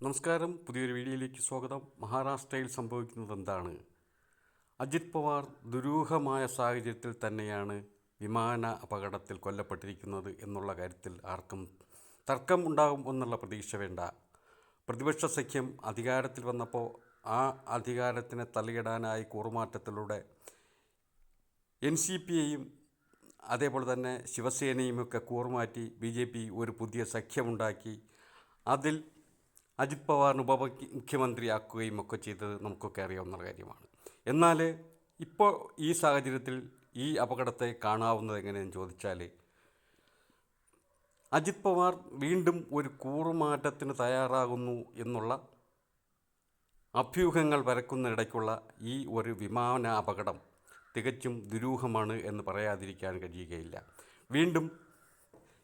നമസ്കാരം. പുതിയൊരു വീഡിയോയിലേക്ക് സ്വാഗതം. മഹാരാഷ്ട്രയിൽ സംഭവിക്കുന്നത് എന്താണ്? അജിത് പവാർ ദുരൂഹമായ സാഹചര്യത്തിൽ തന്നെയാണ് വിമാന അപകടത്തിൽ കൊല്ലപ്പെട്ടിരിക്കുന്നത് എന്നുള്ള കാര്യത്തിൽ ആർക്കും തർക്കം ഉണ്ടാകും എന്നുള്ള പ്രതീക്ഷ വേണ്ട. പ്രതിപക്ഷ സഖ്യം അധികാരത്തിൽ വന്നപ്പോൾ ആ അധികാരത്തിനെ തള്ളിയിടാനായി കൂറുമാറ്റത്തിലൂടെ NCPയെയും അതേപോലെ തന്നെ ശിവസേനയുമൊക്കെ കൂറുമാറ്റി BJP ഒരു പുതിയ സഖ്യമുണ്ടാക്കി അതിൽ അജിത് പവാറിന് ഉപമുഖ്യമന്ത്രിയാക്കുകയും ഒക്കെ ചെയ്തത് നമുക്കൊക്കെ അറിയാവുന്ന കാര്യമാണ്. എന്നാൽ ഇപ്പോൾ ഈ സാഹചര്യത്തിൽ ഈ അപകടത്തെ കാണാവുന്നത് എങ്ങനെയെന്ന് ചോദിച്ചാൽ, അജിത് പവാർ വീണ്ടും ഒരു കൂറുമാറ്റത്തിന് തയ്യാറാകുന്നു എന്നുള്ള അഭ്യൂഹങ്ങൾ പരക്കുന്നിടയ്ക്കുള്ള ഈ ഒരു വിമാന അപകടം തികച്ചും ദുരൂഹമാണ് എന്ന് പറയാതിരിക്കാൻ കഴിയുകയില്ല. വീണ്ടും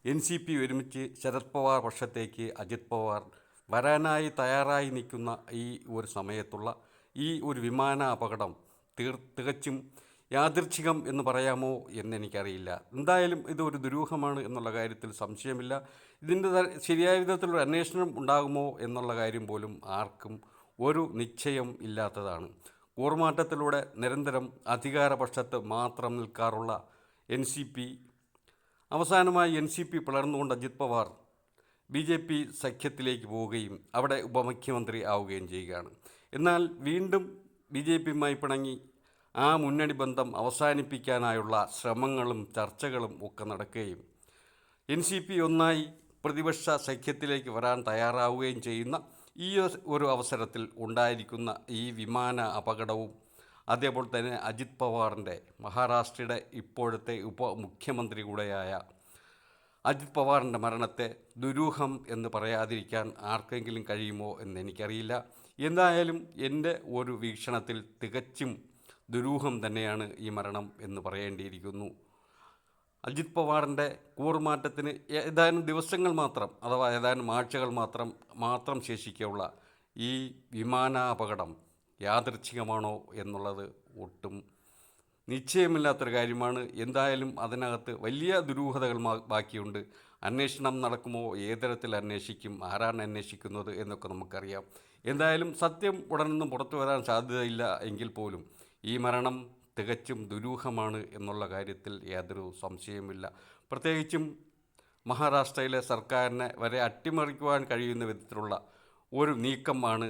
NCP ഒരുമിച്ച് ശരത് പവാർ പക്ഷത്തേക്ക് അജിത് പവാർ വരാനായി തയ്യാറായി നിൽക്കുന്ന ഈ ഒരു സമയത്തുള്ള ഈ ഒരു വിമാന അപകടം തികച്ചും യാദൃച്ഛികം എന്ന് പറയാമോ എന്നെനിക്കറിയില്ല. എന്തായാലും ഇതൊരു ദുരൂഹമാണ് എന്നുള്ള കാര്യത്തിൽ സംശയമില്ല. ഇതിൻ്റെ ശരിയായ വിധത്തിലൊരു അന്വേഷണം ഉണ്ടാകുമോ എന്നുള്ള കാര്യം പോലും ആർക്കും ഒരു നിശ്ചയം ഇല്ലാത്തതാണ്. കൂറുമാറ്റത്തിലൂടെ നിരന്തരം അധികാരപക്ഷത്ത് മാത്രം നിൽക്കാറുള്ള NCP അവസാനമായി NCP പിളർന്നുകൊണ്ട് അജിത് പവാർ BJP സഖ്യത്തിലേക്ക് പോവുകയും അവിടെ ഉപമുഖ്യമന്ത്രി ആവുകയും ചെയ്യുകയാണ്. എന്നാൽ വീണ്ടും BJPയുമായി പിണങ്ങി ആ മുന്നണി ബന്ധം അവസാനിപ്പിക്കാനായുള്ള ശ്രമങ്ങളും ചർച്ചകളും ഒക്കെ നടക്കുകയും NCP ഒന്നായി പ്രതിപക്ഷ സഖ്യത്തിലേക്ക് വരാൻ തയ്യാറാവുകയും ചെയ്യുന്ന ഈ ഒരു അവസരത്തിൽ ഉണ്ടായിരിക്കുന്ന ഈ വിമാന അപകടവും അതേപോലെ തന്നെ അജിത് പവാറിൻ്റെ മഹാരാഷ്ട്രയുടെ ഇപ്പോഴത്തെ ഉപമുഖ്യമന്ത്രി കൂടെയായ അജിത് പവാറിൻ്റെ മരണത്തെ ദുരൂഹം എന്ന് പറയാതിരിക്കാൻ ആർക്കെങ്കിലും കഴിയുമോ എന്നെനിക്കറിയില്ല. എന്തായാലും എൻ്റെ ഒരു വീക്ഷണത്തിൽ തികച്ചും ദുരൂഹം തന്നെയാണ് ഈ മരണം എന്ന് പറയേണ്ടിയിരിക്കുന്നു. അജിത് പവാറിൻ്റെ കൂറുമാറ്റത്തിന് ഏതാനും ദിവസങ്ങൾ മാത്രം, അഥവാ ഏതാനും ആഴ്ചകൾ മാത്രം ശേഷിക്കെയുള്ള ഈ വിമാനാപകടം യാദൃച്ഛികമാണോ എന്നുള്ളത് ഒട്ടും നിശ്ചയമില്ലാത്തൊരു കാര്യമാണ്. എന്തായാലും അതിനകത്ത് വലിയ ദുരൂഹതകൾ ബാക്കിയുണ്ട്. അന്വേഷണം നടക്കുമോ, ഏത് തരത്തിൽ അന്വേഷിക്കും, ആരാണ് അന്വേഷിക്കുന്നത് എന്നൊക്കെ നമുക്കറിയാം. എന്തായാലും സത്യം ഉടനൊന്നും പുറത്തു വരാൻ സാധ്യതയില്ല എങ്കിൽ പോലും ഈ മരണം തികച്ചും ദുരൂഹമാണ് എന്നുള്ള കാര്യത്തിൽ യാതൊരു സംശയവുമില്ല. പ്രത്യേകിച്ചും മഹാരാഷ്ട്രയിലെ സർക്കാരിനെ വരെ അട്ടിമറിക്കുവാൻ കഴിയുന്ന വിധത്തിലുള്ള ഒരു നീക്കമാണ്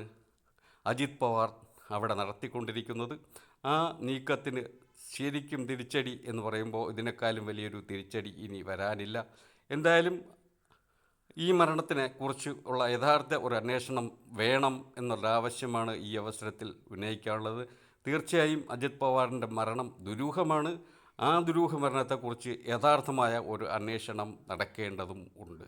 അജിത് പവാർ അവിടെ നടത്തിക്കൊണ്ടിരിക്കുന്നത്. ആ നീക്കത്തിന് ശരിക്കും തിരിച്ചടി എന്ന് പറയുമ്പോൾ ഇതിനേക്കാളും വലിയൊരു തിരിച്ചടി ഇനി വരാനില്ല. എന്തായാലും ഈ മരണത്തിനെ കുറിച്ച് ഉള്ള യഥാർത്ഥ ഒരു അന്വേഷണം വേണം എന്നുള്ള ആവശ്യമാണ് ഈ അവസരത്തിൽ ഉന്നയിക്കാനുള്ളത്. തീർച്ചയായും അജിത് പവാറിൻ്റെ മരണം ദുരൂഹമാണ്. ആ ദുരൂഹ മരണത്തെക്കുറിച്ച് യഥാർത്ഥമായ ഒരു അന്വേഷണം നടക്കേണ്ടതും ഉണ്ട്.